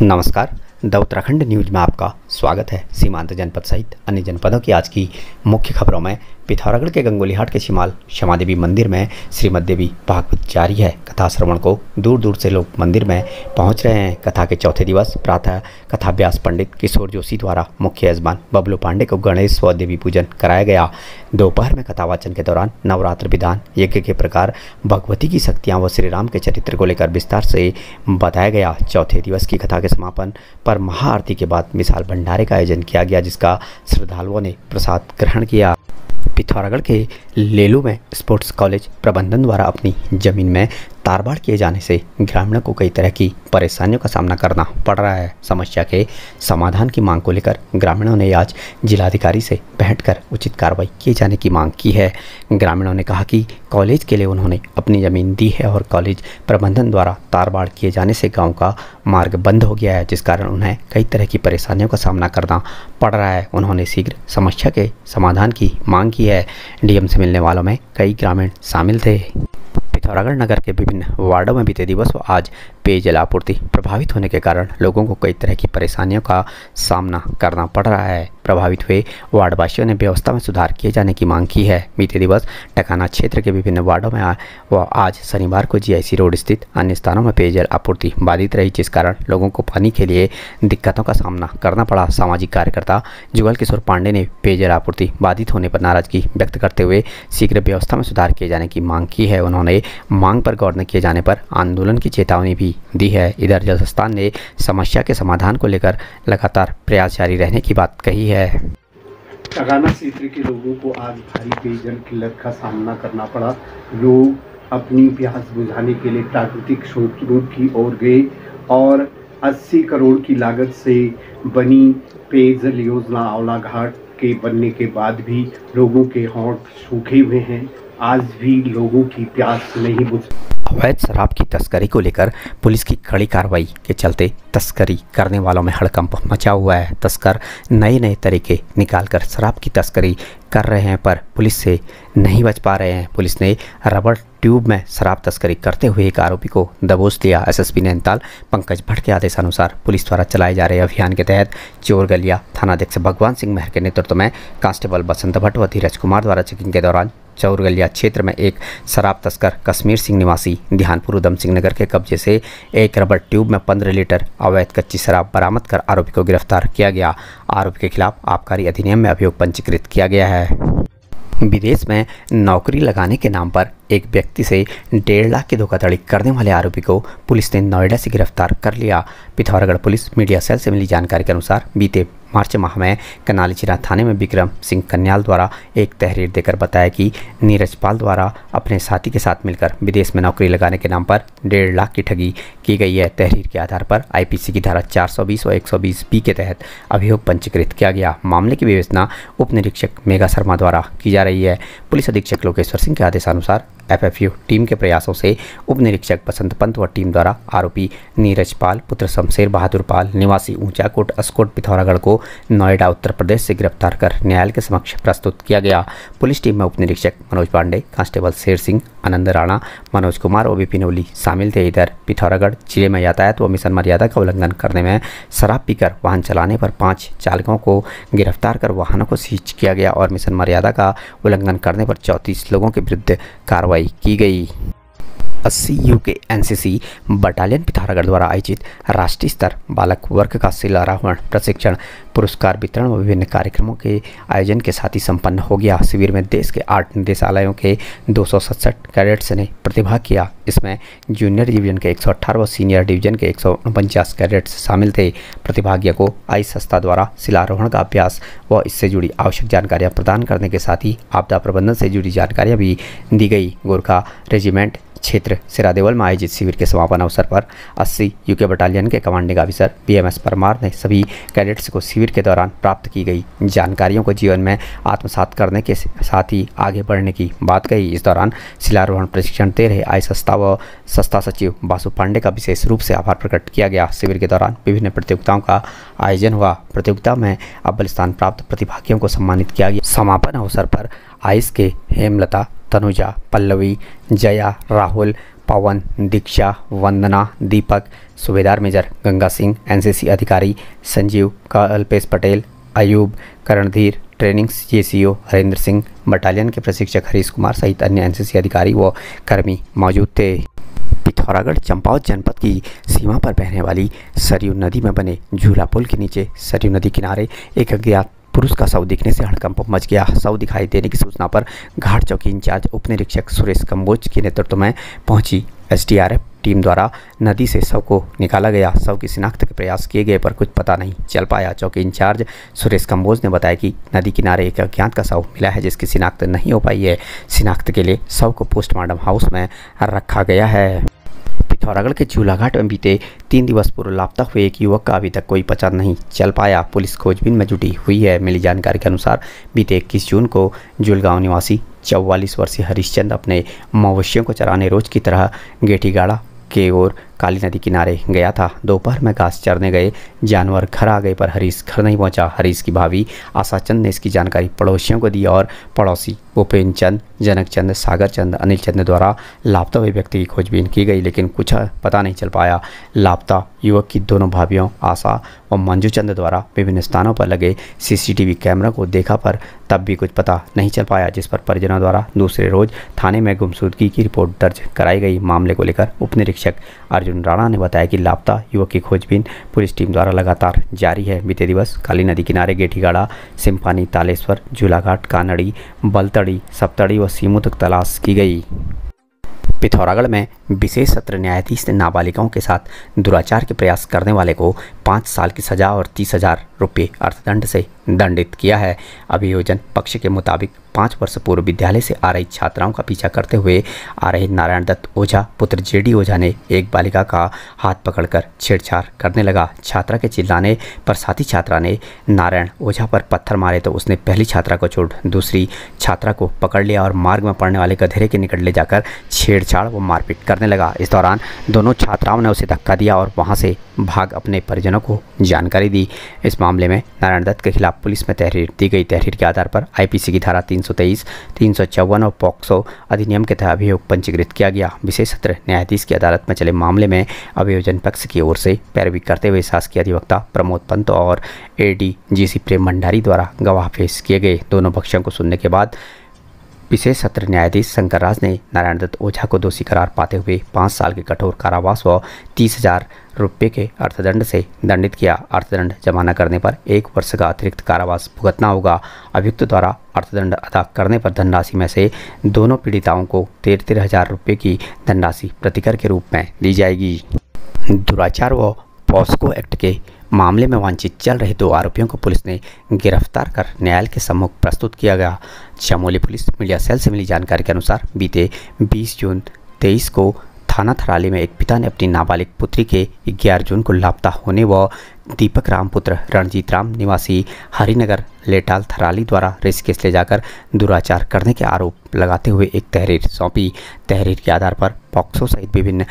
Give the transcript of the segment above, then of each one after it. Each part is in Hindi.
नमस्कार। द उत्तराखंड न्यूज में आपका स्वागत है। सीमांत जनपद सहित अन्य जनपदों की आज की मुख्य खबरों में पिथौरागढ़ के गंगोलीहाट के शिमाल क्षमा देवी मंदिर में श्रीमद देवी भागवत जारी है। कथा श्रवण को दूर दूर से लोग मंदिर में पहुंच रहे हैं। कथा के चौथे दिवस प्रातः कथाभ्यास पंडित किशोर जोशी द्वारा मुख्य यजमान बबलू पांडे को गणेश व देवी पूजन कराया गया। दोपहर में कथा वाचन के दौरान नवरात्र विधान यज्ञ के प्रकार, भगवती की शक्तियाँ व श्री राम के चरित्र को लेकर विस्तार से बताया गया। चौथे दिवस की कथा के समापन पर महाआरती के बाद विशाल भंडारे का आयोजन किया गया, जिसका श्रद्धालुओं ने प्रसाद ग्रहण किया। पिथौरागढ़ के लेलू में स्पोर्ट्स कॉलेज प्रबंधन द्वारा अपनी जमीन में तारबाड़ किए जाने से ग्रामीणों को कई तरह की परेशानियों का सामना करना पड़ रहा है। समस्या के समाधान की मांग को लेकर ग्रामीणों ने आज जिलाधिकारी से बैठकर उचित कार्रवाई किए जाने की मांग की है। ग्रामीणों ने कहा कि कॉलेज के लिए उन्होंने अपनी ज़मीन दी है और कॉलेज प्रबंधन द्वारा तारबाड़ किए जाने से गाँव का मार्ग बंद हो गया है, जिस कारण उन्हें कई तरह की परेशानियों का सामना करना पड़ रहा है। उन्होंने शीघ्र समस्या के समाधान की मांग की है। डीएम से मिलने वालों में कई ग्रामीण शामिल थे। पिथौरागढ़ नगर के विभिन्न वार्डों में बीते दिवस व आज पेयजल आपूर्ति प्रभावित होने के कारण लोगों को कई तरह की परेशानियों का सामना करना पड़ रहा है। प्रभावित हुए वार्डवासियों ने व्यवस्था में सुधार किए जाने की मांग की है। बीते दिवस टकाना क्षेत्र के विभिन्न वार्डों में व आज शनिवार को जीआईसी रोड स्थित अन्य स्थानों में पेयजल आपूर्ति बाधित रही, जिस कारण लोगों को पानी के लिए दिक्कतों का सामना करना पड़ा। सामाजिक कार्यकर्ता जुगल किशोर पांडे ने पेयजल आपूर्ति बाधित होने पर नाराजगी व्यक्त करते हुए शीघ्र व्यवस्था में सुधार किए जाने की मांग की है। उन्होंने मांग पर गौर न किए जाने पर आंदोलन की चेतावनी भी दी है। इधर जल संस्थान ने समस्या के समाधान को लेकर लगातार प्रयास जारी रहने की बात कही है। टकाना क्षेत्र के लोगों को आज भारी पेयजल किल्लत का सामना करना पड़ा। लोग अपनी प्यास बुझाने के लिए प्राकृतिक स्रोतों की ओर गए और 80 करोड़ की लागत से बनी पेयजल योजना आंवला घाट के बनने के बाद भी लोगों के होंठ सूखे हुए हैं। आज भी लोगों की प्यास नहीं बुझ। अवैध शराब की तस्करी को लेकर पुलिस की कड़ी कार्रवाई के चलते तस्करी करने वालों में हड़कंप मचा हुआ है। तस्कर नए नए तरीके निकालकर शराब की तस्करी कर रहे हैं, पर पुलिस से नहीं बच पा रहे हैं। पुलिस ने रबर ट्यूब में शराब तस्करी करते हुए एक आरोपी को दबोच लिया। एसएसपी नैनीताल पंकज भट्ट के आदेशानुसार पुलिस द्वारा चलाए जा रहे अभियान के तहत चोरगलिया थानाध्यक्ष भगवान सिंह महर के नेतृत्व में कांस्टेबल बसंत भट्ट व धीरज कुमार द्वारा चेकिंग के दौरान चौरगलिया क्षेत्र में एक शराब तस्कर कश्मीर सिंह निवासी ध्यानपुर उधम सिंह नगर के कब्जे से एक रबर ट्यूब में 15 लीटर अवैध कच्ची शराब बरामद कर आरोपी को गिरफ्तार किया गया। आरोपी के खिलाफ आबकारी अधिनियम में अभियोग पंजीकृत किया गया है। विदेश में नौकरी लगाने के नाम पर एक व्यक्ति से 1.5 लाख की धोखाधड़ी करने वाले आरोपी को पुलिस ने नोएडा से गिरफ्तार कर लिया। पिथौरागढ़ पुलिस मीडिया सेल से मिली जानकारी के अनुसार बीते मार्च माह में कनालीचिरा थाने में विक्रम सिंह कन्याल द्वारा एक तहरीर देकर बताया कि नीरज पाल द्वारा अपने साथी के साथ मिलकर विदेश में नौकरी लगाने के नाम पर 1.5 लाख की ठगी की गई है। तहरीर के आधार पर आईपीसी की धारा 420 व 120 बी के तहत अभियोग पंजीकृत किया गया। मामले की विवेचना उप निरीक्षक मेघा शर्मा द्वारा की जा रही है। पुलिस अधीक्षक लोकेश्वर सिंह के आदेशानुसार एफएफयू टीम के प्रयासों से उप निरीक्षक बसंत पंत व टीम द्वारा आरोपी नीरज पाल पुत्र शमशेर बहादुर पाल निवासी ऊंचाकोट अस्कोट पिथौरागढ़ को नोएडा उत्तर प्रदेश से गिरफ्तार कर न्यायालय के समक्ष प्रस्तुत किया गया। पुलिस टीम में उप निरीक्षक मनोज पांडे, कांस्टेबल शेर सिंह, आनंद राणा, मनोज कुमार व विपिन ओली शामिल थे। इधर पिथौरागढ़ जिले में यातायात व मिशन मर्यादा का उल्लंघन करने में शराब पीकर वाहन चलाने पर 5 चालकों को गिरफ्तार कर वाहनों को सीज किया गया और मिशन मर्यादा का उल्लंघन करने पर 34 लोगों के विरुद्ध कार्रवाई की गई। 80 यूके एनसीसी बटालियन पिथौरागढ़ द्वारा आयोजित राष्ट्रीय स्तर बालक वर्ग का शिलारोहण, प्रशिक्षण, पुरस्कार वितरण व विभिन्न कार्यक्रमों के आयोजन के साथ ही संपन्न हो गया। शिविर में देश के 8 निदेशालयों के 267 कैडेट्स ने प्रतिभाग किया। इसमें जूनियर डिवीजन के 118 व सीनियर डिवीजन के 149 कैडेट्स शामिल थे। प्रतिभागियों को आई संस्था द्वारा शिलारोहण का अभ्यास व इससे जुड़ी आवश्यक जानकारियाँ प्रदान करने के साथ ही आपदा प्रबंधन से जुड़ी जानकारियाँ भी दी गई। गोरखा रेजिमेंट क्षेत्र सिरादेवल में आयोजित शिविर के समापन अवसर पर 80 यूके बटालियन के कमांडिंग ऑफिसर बीएमएस परमार ने सभी कैडेट्स को शिविर के दौरान प्राप्त की गई जानकारियों को जीवन में आत्मसात करने के साथ ही आगे बढ़ने की बात कही। इस दौरान शिलारोहण प्रशिक्षण दे रहे आई संस्था व संस्था सचिव बासु पांडे का विशेष रूप से आभार प्रकट किया गया। शिविर के दौरान विभिन्न प्रतियोगिताओं का आयोजन हुआ। प्रतियोगिता में अव्वल स्थान प्राप्त प्रतिभागियों को सम्मानित किया गया। समापन अवसर पर आइस के हेमलता, तनुजा, पल्लवी, जया, राहुल, पवन, दीक्षा, वंदना, दीपक, सूबेदार मेजर गंगा सिंह, एनसीसी अधिकारी Sanjeev, Kalpesh Patel, Ayub, Karandhir, training JCO Harendra Singh, battalion के प्रशिक्षक हरीश कुमार सहित अन्य एनसीसी अधिकारी व कर्मी मौजूद थे। पिथौरागढ़ चंपावत जनपद की सीमा पर बहने वाली सरयू नदी में बने झूला पुल के नीचे सरयू नदी किनारे एक अज्ञात पुरुष का शव दिखने से हड़कंप मच गया। शव दिखाई देने की सूचना पर घाट चौकी इंचार्ज उप निरीक्षक सुरेश कंबोज के नेतृत्व में पहुंची एसडीआरएफ टीम द्वारा नदी से शव को निकाला गया। शव की शिनाख्त के प्रयास किए गए पर कुछ पता नहीं चल पाया। चौकी इंचार्ज सुरेश कंबोज ने बताया कि नदी किनारे एक अज्ञात का शव मिला है जिसकी शिनाख्त नहीं हो पाई है। शिनाख्त के लिए शव को पोस्टमार्टम हाउस में रखा गया है। पिथौरागढ़ के झूलाघाट में बीते 3 दिवस पूर्व लापता हुए एक युवक का अभी तक कोई पता नहीं चल पाया। पुलिस खोजबीन में जुटी हुई है। मिली जानकारी के अनुसार बीते 21 जून को जुलगांव निवासी 44 वर्षीय हरीशचंद अपने मवेशियों को चराने रोज की तरह गेठीगाड़ा के ओर काली नदी किनारे गया था। दोपहर में घास चरने गए जानवर घर आ गए पर हरीश घर नहीं पहुंचा। हरीश की भाभी आशा चंद ने इसकी जानकारी पड़ोसियों को दी और पड़ोसी भूपेन चंद, जनक चंद, सागर चंद, अनिल चंद द्वारा लापता हुए व्यक्ति की खोजबीन की गई लेकिन कुछ पता नहीं चल पाया। लापता युवक की दोनों भाभियों आशा और मंजू चंद द्वारा विभिन्न स्थानों पर लगे सीसीटीवी कैमरा को देखा पर तब भी कुछ पता नहीं चल पाया, जिस पर परिजनों द्वारा दूसरे रोज थाने में गुमशुदगी की रिपोर्ट दर्ज कराई गई। मामले को लेकर उप निरीक्षक अर्जुन राणा ने बताया कि लापता युवक की खोजबीन पुलिस टीम द्वारा लगातार जारी है। बीते दिवस काली नदी किनारे गेठीगाड़ा, सिंपानी, तालेश्वर, झूलाघाट, कानड़ी, बलतड़ी, सप्तड़ी व सीमू तक तलाश की गई। पिथौरागढ़ में विशेष सत्र न्यायाधीश ने नाबालिगों के साथ दुराचार के प्रयास करने वाले को 5 साल की सजा और 30,000 रुपये अर्थदंड से दंडित किया है। अभियोजन पक्ष के मुताबिक 5 वर्ष पूर्व विद्यालय से आ रही छात्राओं का पीछा करते हुए आ रहे नारायण दत्त ओझा पुत्र जेडी ओझा ने एक बालिका का हाथ पकड़कर छेड़छाड़ करने लगा। छात्रा के चिल्लाने पर साथी छात्रा ने नारायण ओझा पर पत्थर मारे तो उसने पहली छात्रा को छोड़ दूसरी छात्रा को पकड़ लिया और मार्ग में पड़ने वाले गधेरे के निकट ले जाकर छेड़छाड़ व मारपीट करने लगा। इस दौरान दोनों छात्राओं ने उसे धक्का दिया और वहां से भाग अपने परिजनों को जानकारी दी। इस मामले में नारायण दत्त के खिलाफ पुलिस में तहरीर दी गई। तहरीर के आधार पर आईपीसी की धारा 323, 354 और पॉक्सो अधिनियम के तहत अभियोग पंजीकृत किया गया। विशेष सत्र न्यायाधीश की अदालत में चले मामले में अभियोजन पक्ष की ओर से पैरवी करते हुए शासकीय अधिवक्ता प्रमोद पंत और एडीजीसी प्रेम भंडारी द्वारा गवाह पेश किए गए। दोनों पक्षों को सुनने के बाद विशेष सत्र न्यायाधीश शंकर राज ने नारायण दत्त ओझा को दोषी करार पाते हुए 5 साल के कठोर कारावास व 30,000 रुपये के अर्थदंड से दंडित किया। अर्थदंड जमा न करने पर 1 वर्ष का अतिरिक्त कारावास भुगतना होगा। अभियुक्त द्वारा अर्थदंड अदा करने पर धनराशि में से दोनों पीड़िताओं को 13,000 रुपये की धनराशि प्रतिकर के रूप में दी जाएगी। दुराचार व पॉस्को एक्ट के मामले में वांछित चल रहे 2 आरोपियों को पुलिस ने गिरफ्तार कर न्यायालय के सम्मुख प्रस्तुत किया गया। चमोली पुलिस मीडिया सेल से मिली जानकारी के अनुसार बीते 20 जून 23 को थाना थराली में एक पिता ने अपनी नाबालिग पुत्री के 11 जून को लापता होने व दीपक राम पुत्र रणजीत राम निवासी हरिनगर लेटाल थराली द्वारा ऋषिकेश ले जाकर दुराचार करने के आरोप लगाते हुए एक तहरीर सौंपी। तहरीर के आधार पर पॉक्सो सहित विभिन्न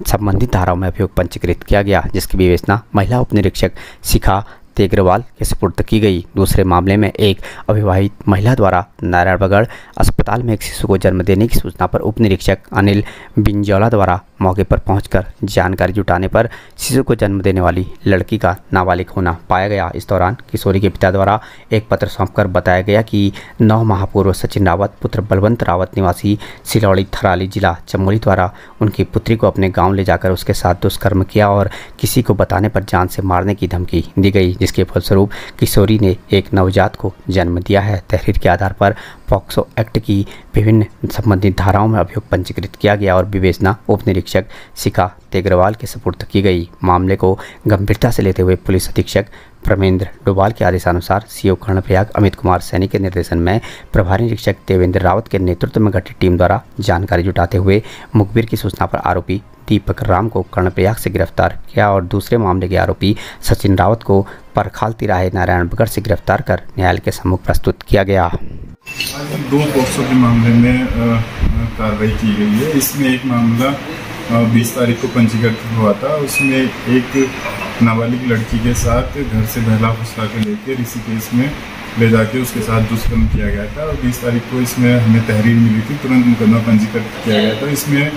संबंधित धाराओं में अभियोग पंजीकृत किया गया, जिसकी विवेचना महिला उप निरीक्षक शिखा तेगरवाल के सुपुर्द की गई। दूसरे मामले में एक अविवाहित महिला द्वारा नारायणगढ़ अस्पताल में एक शिशु को जन्म देने की सूचना पर उप निरीक्षक अनिल बिंजौला द्वारा मौके पर पहुंचकर जानकारी जुटाने पर शिशु को जन्म देने वाली लड़की का नाबालिग होना पाया गया। इस दौरान किशोरी के पिता द्वारा एक पत्र सौंपकर बताया गया कि 9 माह पूर्व सचिन रावत पुत्र बलवंत रावत निवासी सिलौड़ी थराली जिला चमोली द्वारा उनकी पुत्री को अपने गाँव ले जाकर उसके साथ दुष्कर्म किया और किसी को बताने पर जान से मारने की धमकी दी गई, जिसके फलस्वरूप किशोरी ने एक नवजात को जन्म दिया है। तहरीर के आधार पर पॉक्सो एक्ट की विभिन्न संबंधित धाराओं में अभियोग पंजीकृत किया गया और विवेचना उप निरीक्षक शिखा तेगरवाल के सुपुर्द की गई। मामले को गंभीरता से लेते हुए पुलिस अधीक्षक प्रमेंद्र डोभाल के आदेशानुसार सीओ कर्णप्रयाग अमित कुमार सैनी के निर्देशन में प्रभारी निरीक्षक देवेंद्र रावत के नेतृत्व में गठित टीम द्वारा जानकारी जुटाते हुए मुखबिर की सूचना पर आरोपी दीपक राम को कर्णप्रयाग से गिरफ्तार किया और दूसरे मामले के आरोपी सचिन रावत को परखाल तिराहे नारायणगढ़ से गिरफ्तार कर न्यायालय के सम्मुख प्रस्तुत किया गया। 2 पॉक्सो के मामले में कार्रवाई की गई है। इसमें एक मामला 20 तारीख को पंजीकृत हुआ था। उसमें एक नाबालिग लड़की के साथ घर से बहला फुसला के लेकर ऋषिकेश में ले जाके उसके साथ दुष्कर्म किया गया था। और 20 तारीख को इसमें हमें तहरीर मिली थी, तुरंत मुकदमा पंजीकृत किया गया था। इसमें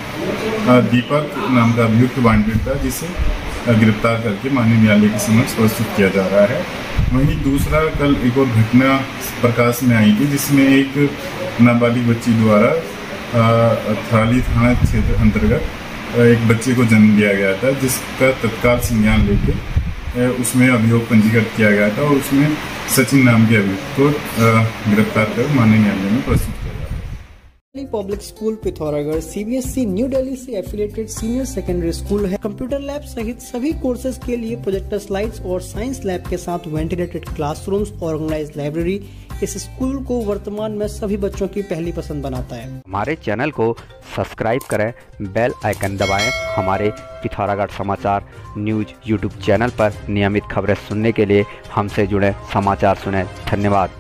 दीपक नाम का अभियुक्त वांटेड था, जिसे गिरफ्तार करके माननीय न्यायालय के समक्ष प्रस्तुत किया जा रहा है। वहीं दूसरा, कल एक और घटना प्रकाश में आई थी, जिसमें एक नाबालिग बच्ची द्वारा थराली थाना क्षेत्र अंतर्गत एक बच्चे को जन्म दिया गया था, जिसका तत्काल संज्ञान लेके उसमें अभियोग पंजीकृत किया गया था और उसमें सचिन नाम के अभियुक्त को गिरफ्तार कर माननीय न्यायालय में प्रस्तुत किया गया था। Public school Pithoragarh CBSE new Delhi से एफिलिएटेड सीनियर सेकेंडरी स्कूल है। कंप्यूटर लैब सहित सभी कोर्सेज के लिए प्रोजेक्टर स्लाइड्स और साइंस लैब के साथ वेंटिलेटेड क्लासरूम्स, ऑर्गेनाइज्ड लाइब्रेरी इस स्कूल को वर्तमान में सभी बच्चों की पहली पसंद बनाता है। हमारे चैनल को सब्सक्राइब करें, बेल आइकन दबाएं। हमारे पिथौरागढ़ समाचार न्यूज YouTube चैनल पर नियमित खबरें सुनने के लिए हमसे जुड़े, समाचार सुनें। धन्यवाद।